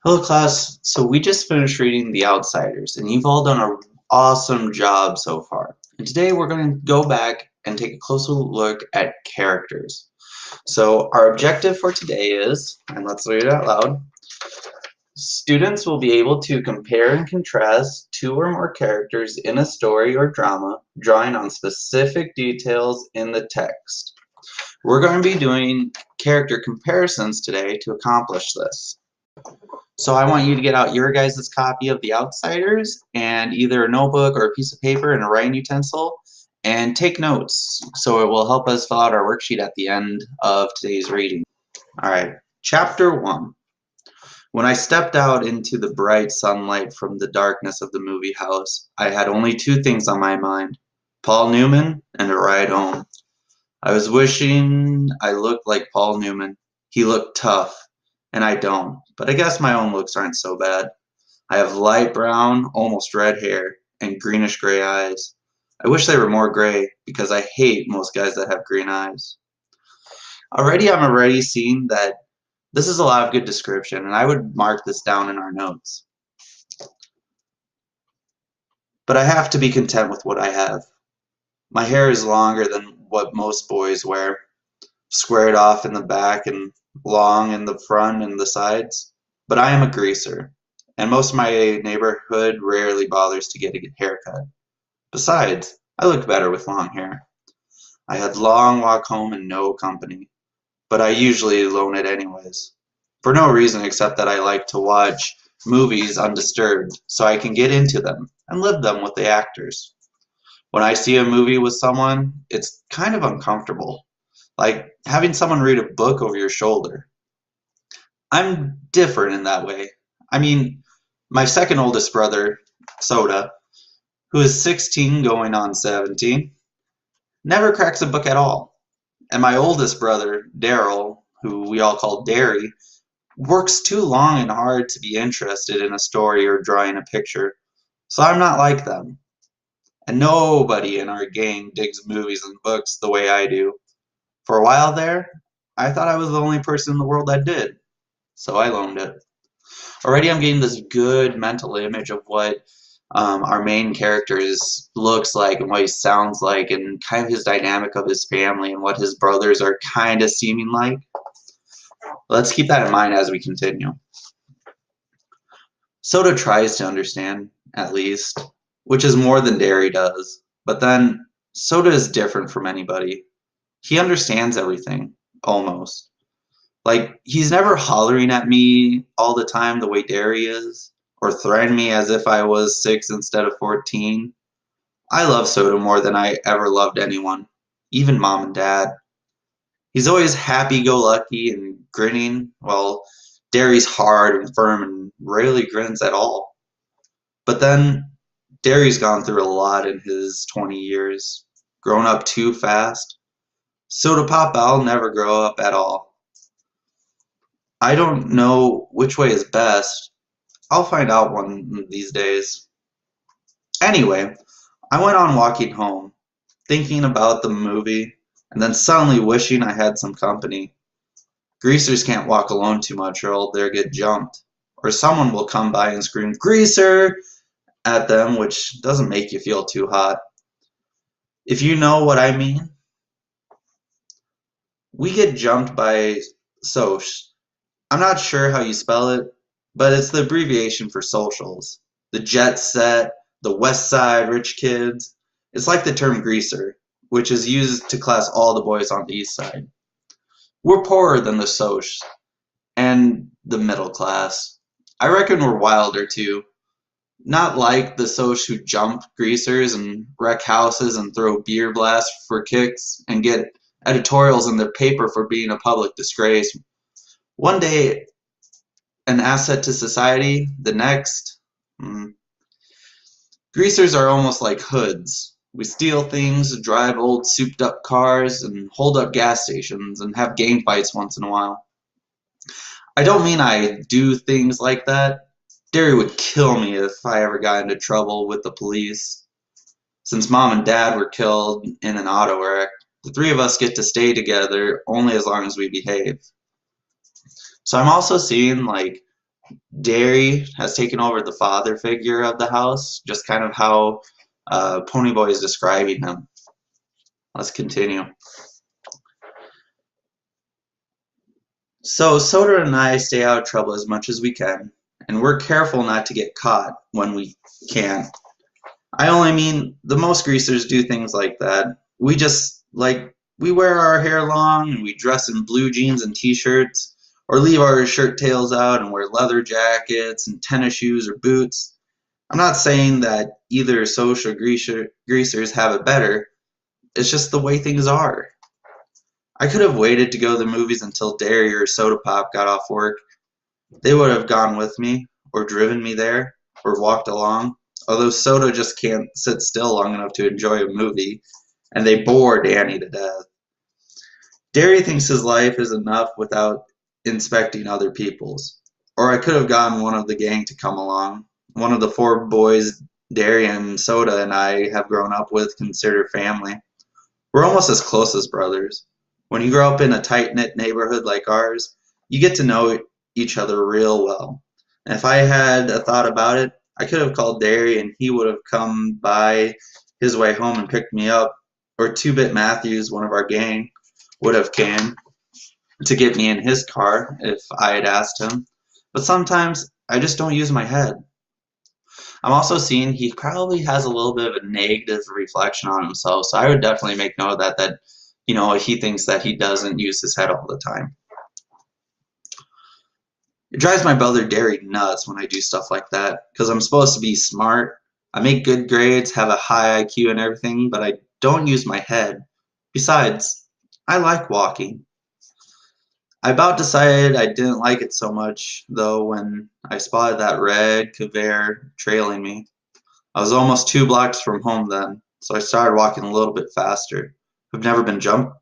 Hello class, so we just finished reading The Outsiders and you've all done an awesome job so far. And today we're going to go back and take a closer look at characters. So our objective for today is, and let's read it out loud, students will be able to compare and contrast two or more characters in a story or drama, drawing on specific details in the text. We're going to be doing character comparisons today to accomplish this. So I want you to get out your guys' copy of The Outsiders and either a notebook or a piece of paper and a writing utensil and take notes so it will help us fill out our worksheet at the end of today's reading. All right, chapter 1. When I stepped out into the bright sunlight from the darkness of the movie house, I had only two things on my mind: Paul Newman and a ride home. I was wishing I looked like Paul Newman. He looked tough. And I don't, but I guess my own looks aren't so bad. I have light brown, almost red hair, and greenish gray eyes. I wish they were more gray, because I hate most guys that have green eyes. I'm already seeing that this is a lot of good description, and I would mark this down in our notes. But I have to be content with what I have. My hair is longer than what most boys wear, squared off in the back and long in the front and the sides, but I am a greaser, and most of my neighborhood rarely bothers to get a haircut. Besides, I look better with long hair. I had long walk home and no company, but I usually loan it anyways, for no reason except that I like to watch movies undisturbed so I can get into them and live them with the actors. When I see a movie with someone, it's kind of uncomfortable, like having someone read a book over your shoulder. I'm different in that way. I mean, my second oldest brother, Soda, who is 16 going on 17, never cracks a book at all. And my oldest brother, Daryl, who we all call Derry, works too long and hard to be interested in a story or drawing a picture. So I'm not like them. And nobody in our gang digs movies and books the way I do. For a while there, I thought I was the only person in the world that did, so I loaned it. Already I'm getting this good mental image of what our main character looks like and what he sounds like and kind of his dynamic of his family and what his brothers are kind of seeming like. Let's keep that in mind as we continue. Soda tries to understand, at least, which is more than Derry does, but then Soda is different from anybody. He understands everything, almost. Like, he's never hollering at me all the time the way Derry is, or threatening me as if I was 6 instead of 14. I love Soda more than I ever loved anyone, even mom and dad. He's always happy-go-lucky and grinning, while Derry's hard and firm and rarely grins at all. But then, Derry's gone through a lot in his 20 years, grown up too fast. Soda Pop I'll never grow up at all. I don't know which way is best. I'll find out one of these days. Anyway, I went on walking home, thinking about the movie, and then suddenly wishing I had some company. Greasers can't walk alone too much or they'll get jumped. Or someone will come by and scream, "Greaser!" at them, which doesn't make you feel too hot. If you know what I mean. We get jumped by Soch. I'm not sure how you spell it, but it's the abbreviation for socials. The jet set, the West Side rich kids. It's like the term greaser, which is used to class all the boys on the East Side. We're poorer than the Soch and the middle class. I reckon we're wilder too. Not like the Soch who jump greasers and wreck houses and throw beer blasts for kicks and get editorials in their paper for being a public disgrace. One day, an asset to society, the next. Greasers are almost like hoods. We steal things, drive old souped up cars, and hold up gas stations and have gang fights once in a while. I don't mean I do things like that. Derry would kill me if I ever got into trouble with the police. Since mom and dad were killed in an auto wreck, the three of us get to stay together only as long as we behave. So I'm also seeing like Dairy has taken over the father figure of the house, just kind of how Ponyboy is describing him. Let's continue. So Soda and I stay out of trouble as much as we can, and we're careful not to get caught when we can. I only mean the most greasers do things like that. We wear our hair long and we dress in blue jeans and t-shirts, or leave our shirt tails out and wear leather jackets and tennis shoes or boots. I'm not saying that either social greasers have it better. It's just the way things are. I could have waited to go to the movies until Dairy or Soda Pop got off work. They would have gone with me, or driven me there, or walked along. Although Soda just can't sit still long enough to enjoy a movie, and they bore Danny to death. Derry thinks his life is enough without inspecting other people's. Or I could have gotten one of the gang to come along. One of the four boys Derry and Soda and I have grown up with consider family. We're almost as close as brothers. When you grow up in a tight-knit neighborhood like ours, you get to know each other real well. And if I had a thought about it, I could have called Derry and he would have come by his way home and picked me up. Or Two-Bit Matthews, one of our gang, would have came to get me in his car if I had asked him. But sometimes I just don't use my head. I'm also seeing he probably has a little bit of a negative reflection on himself, so I would definitely make note of that he thinks that he doesn't use his head all the time. It drives my brother Derry nuts when I do stuff like that, because I'm supposed to be smart. I make good grades, have a high IQ and everything, but I don't use my head. Besides, I like walking. I about decided I didn't like it so much, though, when I spotted that red Kavere trailing me. I was almost 2 blocks from home then, so I started walking a little bit faster. I've never been jumped,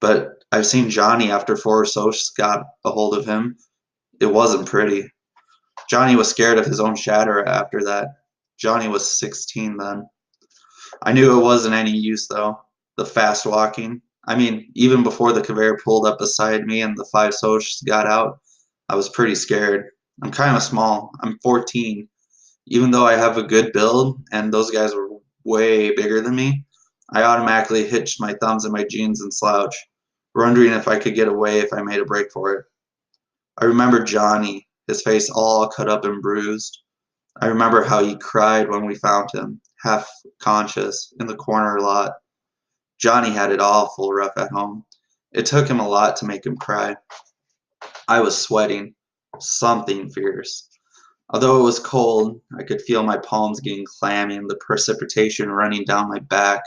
but I've seen Johnny after four associates got a hold of him. It wasn't pretty. Johnny was scared of his own shadow after that. Johnny was 16 then. I knew it wasn't any use, though. The fast walking. I mean, even before the Kavere pulled up beside me and the five socials got out, I was pretty scared. I'm kind of small. I'm 14. Even though I have a good build and those guys were way bigger than me, I automatically hitched my thumbs in my jeans and slouch, wondering if I could get away if I made a break for it. I remember Johnny, his face all cut up and bruised. I remember how he cried when we found him, half conscious, in the corner lot. Johnny had it awful rough at home. It took him a lot to make him cry. I was sweating, something fierce. Although it was cold, I could feel my palms getting clammy and the precipitation running down my back.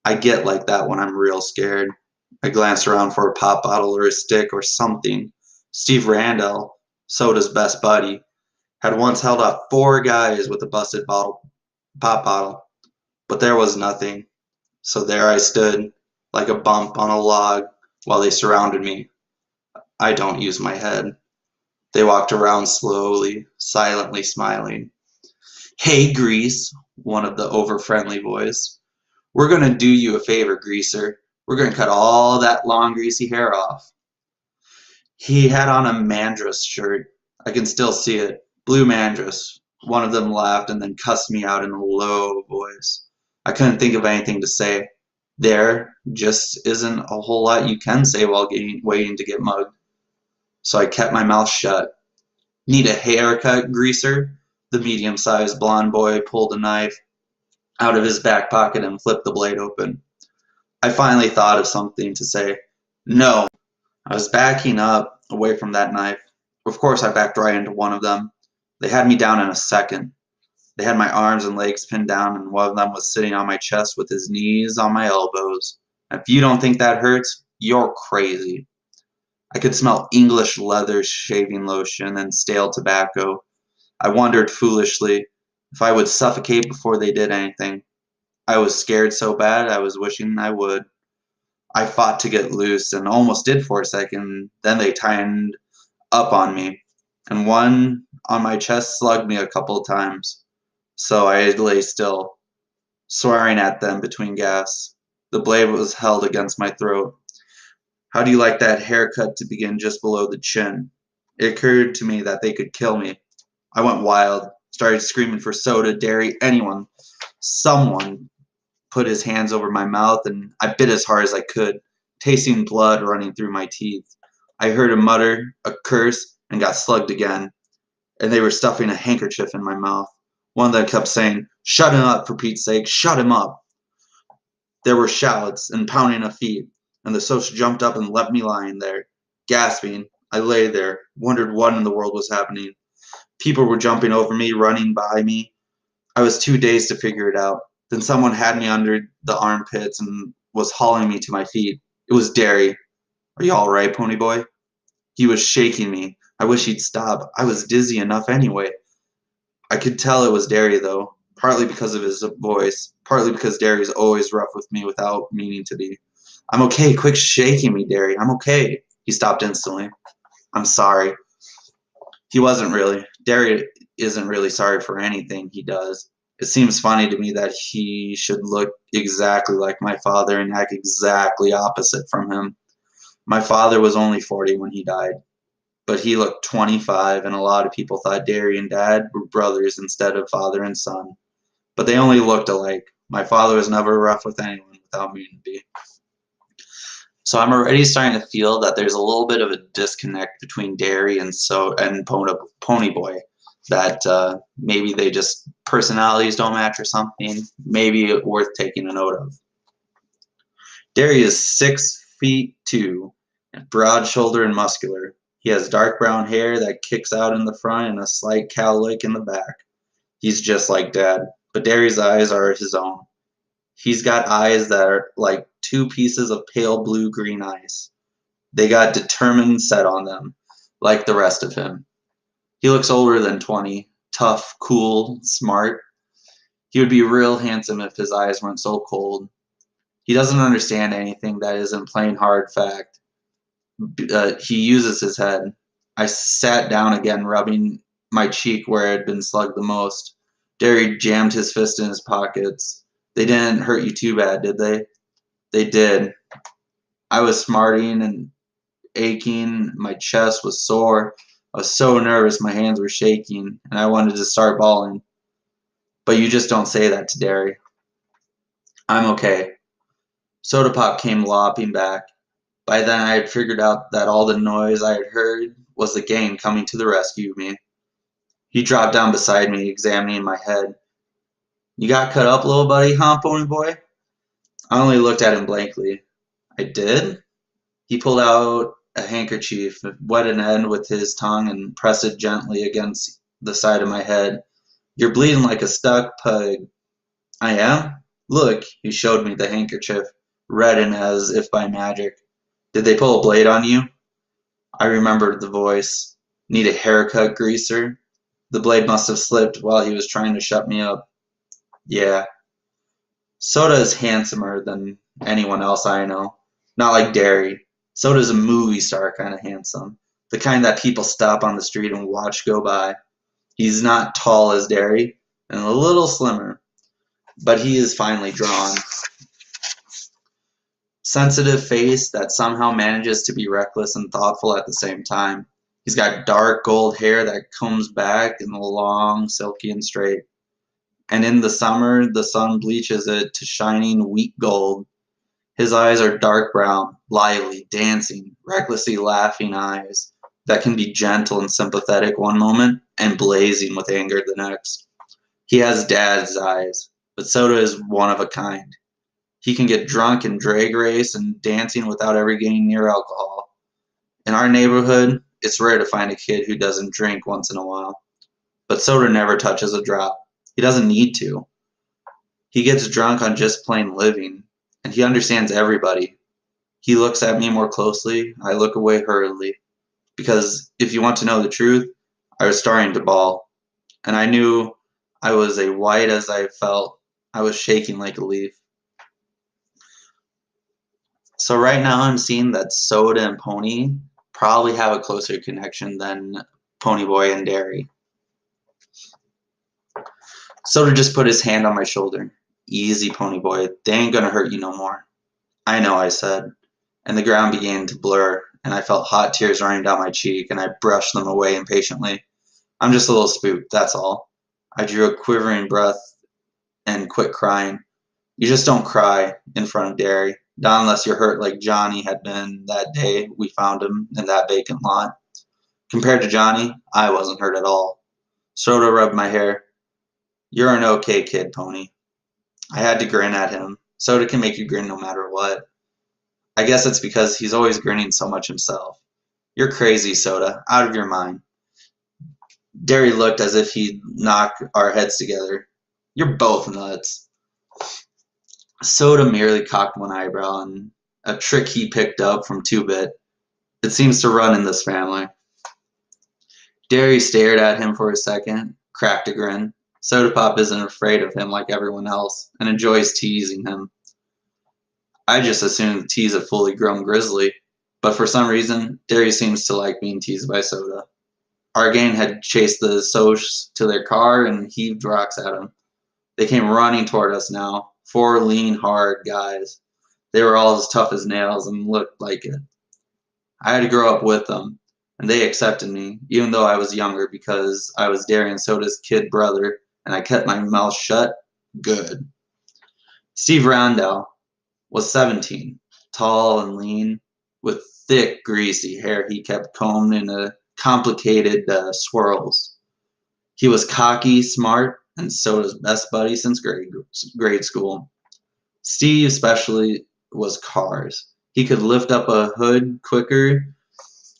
I get like that when I'm real scared. I glanced around for a pop bottle or a stick or something. Steve Randall, Soda's best buddy, had once held off 4 guys with a busted pop bottle, but there was nothing. So there I stood, like a bump on a log, while they surrounded me. I don't use my head. They walked around slowly, silently smiling. "Hey, Grease," one of the over-friendly boys. "We're gonna do you a favor, Greaser. We're gonna cut all that long, greasy hair off." He had on a Mandras shirt. I can still see it. Blue Mandras. One of them laughed and then cussed me out in a low voice. I couldn't think of anything to say. There just isn't a whole lot you can say while waiting to get mugged. So I kept my mouth shut. "Need a haircut, Greaser?" The medium-sized blond boy pulled a knife out of his back pocket and flipped the blade open. I finally thought of something to say. "No." I was backing up away from that knife. Of course I backed right into one of them. They had me down in a second. They had my arms and legs pinned down, and one of them was sitting on my chest with his knees on my elbows. If you don't think that hurts, you're crazy. I could smell English leather shaving lotion and stale tobacco. I wondered foolishly if I would suffocate before they did anything. I was scared so bad I was wishing I would. I fought to get loose and almost did for a second. Then they tightened up on me, and one on my chest slugged me a couple of times. So I lay still, swearing at them between gasps. The blade was held against my throat. "How do you like that haircut to begin just below the chin?" It occurred to me that they could kill me. I went wild, started screaming for soda, dairy, anyone. Someone put his hands over my mouth, and I bit as hard as I could, tasting blood running through my teeth. I heard him mutter a curse and got slugged again, and they were stuffing a handkerchief in my mouth. One of them kept saying, "Shut him up, for Pete's sake, shut him up." There were shouts and pounding of feet, and the social jumped up and left me lying there. Gasping, I lay there, wondered what in the world was happening. People were jumping over me, running by me. I was too dazed to figure it out. Then someone had me under the armpits and was hauling me to my feet. It was Derry. "Are you all right, pony boy?" He was shaking me. I wish he'd stop. I was dizzy enough anyway. I could tell it was Derry, though, partly because of his voice, partly because Derry's always rough with me without meaning to be. "I'm okay. Quit shaking me, Derry. I'm okay." He stopped instantly. "I'm sorry." He wasn't really. Derry isn't really sorry for anything he does. It seems funny to me that he should look exactly like my father and act exactly opposite from him. My father was only 40 when he died, but he looked 25, and a lot of people thought Derry and Dad were brothers instead of father and son. But they only looked alike. My father was never rough with anyone without meaning to be. So I'm already starting to feel that there's a little bit of a disconnect between Derry and Pony Boy. That maybe they just personalities don't match or something. Maybe worth taking a note of. Derry is 6'2", broad shouldered and muscular. He has dark brown hair that kicks out in the front and a slight cowlick in the back. He's just like Dad, but Derry's eyes are his own. He's got eyes that are like two pieces of pale blue-green ice. They got determined set on them, like the rest of him. He looks older than 20, tough, cool, smart. He would be real handsome if his eyes weren't so cold. He doesn't understand anything that isn't plain hard fact. He uses his head. I sat down again, rubbing my cheek where it had been slugged the most. Derry jammed his fist in his pockets. "They didn't hurt you too bad, did they?" "They did." I was smarting and aching. My chest was sore. I was so nervous my hands were shaking, and I wanted to start bawling. But you just don't say that to Derry. "I'm okay." Soda Pop came lopping back. By then I had figured out that all the noise I had heard was the gang coming to the rescue of me. He dropped down beside me, examining my head. "You got cut up, little buddy, huh, pony boy?" I only looked at him blankly. "I did?" He pulled out a handkerchief, wet an end with his tongue, and pressed it gently against the side of my head. "You're bleeding like a stuck pug." "I am? Look." He showed me the handkerchief, reddened as if by magic. "Did they pull a blade on you?" I remembered the voice. "Need a haircut, greaser?" The blade must have slipped while he was trying to shut me up. "Yeah." Soda is handsomer than anyone else I know. Not like Derry. Soda's a movie star kind of handsome. The kind that people stop on the street and watch go by. He's not tall as Derry, and a little slimmer, but he is finely drawn. Sensitive face that somehow manages to be reckless and thoughtful at the same time. He's got dark gold hair that combs back and long, silky and straight. And in the summer, the sun bleaches it to shining wheat gold. His eyes are dark brown, lively, dancing, recklessly laughing eyes that can be gentle and sympathetic one moment and blazing with anger the next. He has Dad's eyes, but Soda is one of a kind. He can get drunk and drag race and dancing without ever getting near alcohol. In our neighborhood, it's rare to find a kid who doesn't drink once in a while. But Soda never touches a drop. He doesn't need to. He gets drunk on just plain living, and he understands everybody. He looks at me more closely. I look away hurriedly. Because if you want to know the truth, I was starting to bawl. And I knew I was as white as I felt. I was shaking like a leaf. So right now I'm seeing that Soda and Pony probably have a closer connection than Pony Boy and Derry. Soda just put his hand on my shoulder. "Easy, Pony Boy. They ain't gonna hurt you no more." "I know," I said. and the ground began to blur, and I felt hot tears running down my cheek, and I brushed them away impatiently. I'm just a little spooked, that's all. I drew a quivering breath and quit crying. You just don't cry in front of Derry, not unless you're hurt like Johnny had been that day we found him in that vacant lot. Compared to Johnny, I wasn't hurt at all. Soda rubbed my hair. You're an okay kid, Pony. I had to grin at him. Soda can make you grin no matter what. I guess it's because he's always grinning so much himself. You're crazy, Soda. Out of your mind. Derry looked as if he'd knock our heads together. You're both nuts. Soda merely cocked one eyebrow, and a trick he picked up from Two-Bit. It seems to run in this family. Derry stared at him for a second, cracked a grin. Soda Pop isn't afraid of him like everyone else, and enjoys teasing him. I just assumed tease a fully grown grizzly, but for some reason, Derry seems to like being teased by Soda. Our gang had chased the Socs to their car and heaved rocks at them. They came running toward us now, 4 lean, hard guys. They were all as tough as nails and looked like it. I had to grow up with them, and they accepted me, even though I was younger because I was Derry and Soda's kid brother, and I kept my mouth shut good. Steve Randall was 17, tall and lean, with thick, greasy hair he kept combed in a complicated swirls. He was cocky, smart, and Soda's best buddy since grade school. Steve especially was cars. He could lift up a hood quicker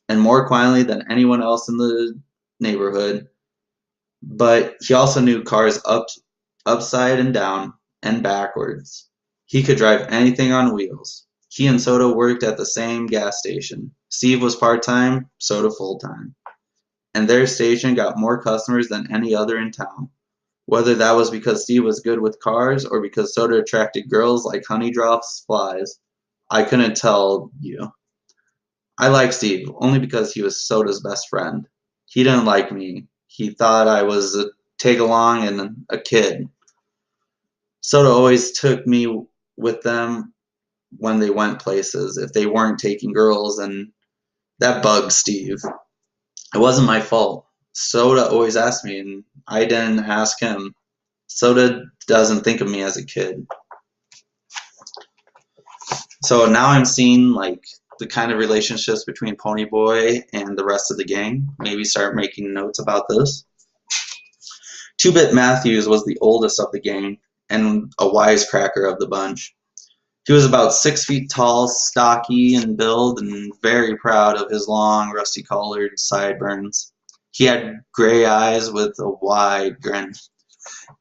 and more quietly than anyone else in the neighborhood, but he also knew cars upside and down and backwards. He could drive anything on wheels. He and Soda worked at the same gas station. Steve was part-time, Soda full-time. And their station got more customers than any other in town. Whether that was because Steve was good with cars or because Soda attracted girls like honey drops flies, I couldn't tell you. I liked Steve only because he was Soda's best friend. He didn't like me. He thought I was a tag-along and a kid. Soda always took me with them when they went places if they weren't taking girls, and that bugged Steve. It wasn't my fault. Soda always asked me, and I didn't ask him. Soda doesn't think of me as a kid. So now I'm seeing like the kind of relationships between Ponyboy and the rest of the gang. Maybe start making notes about this. Two-Bit Matthews was the oldest of the gang and a wisecracker of the bunch. He was about 6 feet tall, stocky in build, and very proud of his long, rusty-colored sideburns. He had gray eyes with a wide grin.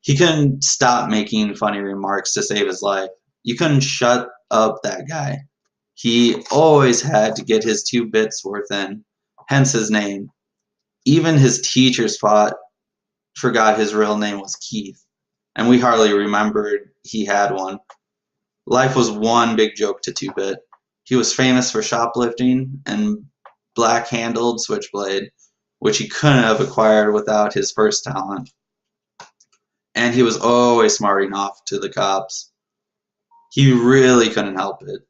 He couldn't stop making funny remarks to save his life. You couldn't shut up that guy. He always had to get his 2 bits worth in, hence his name. Even his teachers forgot his real name was Keith, and we hardly remembered he had one. Life was one big joke to Two-Bit. He was famous for shoplifting and black-handled switchblade, which he couldn't have acquired without his first talent. And he was always smarting off to the cops. He really couldn't help it.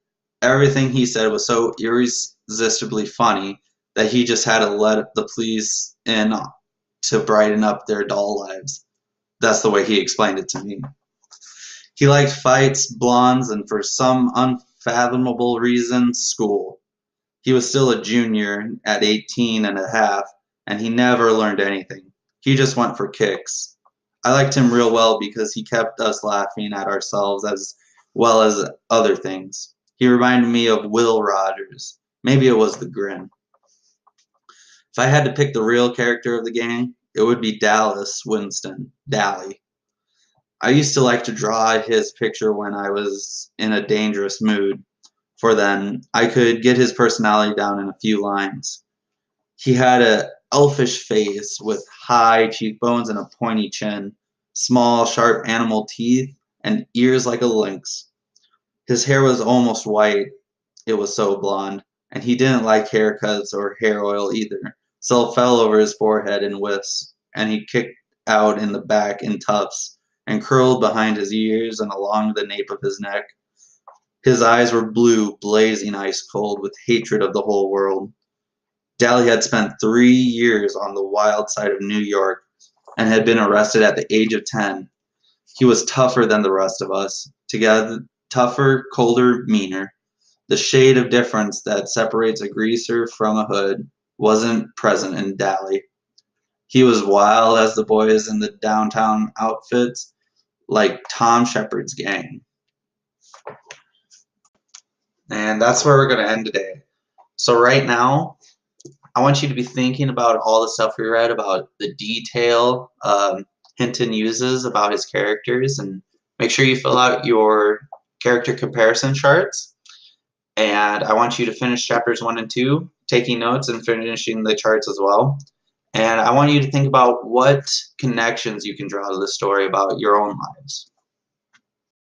Everything he said was so irresistibly funny that he just had to let the police in to brighten up their dull lives. That's the way he explained it to me. He liked fights, blondes, and for some unfathomable reason, school. He was still a junior at 18 and a half, and he never learned anything. He just went for kicks. I liked him real well because he kept us laughing at ourselves as well as other things. He reminded me of Will Rogers. Maybe it was the grin. If I had to pick the real character of the gang, it would be Dallas Winston, Dally. I used to like to draw his picture when I was in a dangerous mood, for then I could get his personality down in a few lines. He had an elfish face with high cheekbones and a pointy chin, small, sharp animal teeth, and ears like a lynx. His hair was almost white, it was so blonde, and he didn't like haircuts or hair oil either, so it fell over his forehead in wisps, and he kicked out in the back in tufts, and curled behind his ears and along the nape of his neck. His eyes were blue, blazing ice cold with hatred of the whole world. Dally had spent 3 years on the wild side of New York and had been arrested at the age of 10. He was tougher than the rest of us, together tougher, colder, meaner. The shade of difference that separates a greaser from a hood wasn't present in Dally. He was wild as the boys in the downtown outfits, like Tom Shepard's gang. And that's where we're going to end today. So right now, I want you to be thinking about all the stuff we read about the detail Hinton uses about his characters, and make sure you fill out your character comparison charts. And I want you to finish chapters 1 and 2, taking notes and finishing the charts as well. And I want you to think about what connections you can draw to the story about your own lives.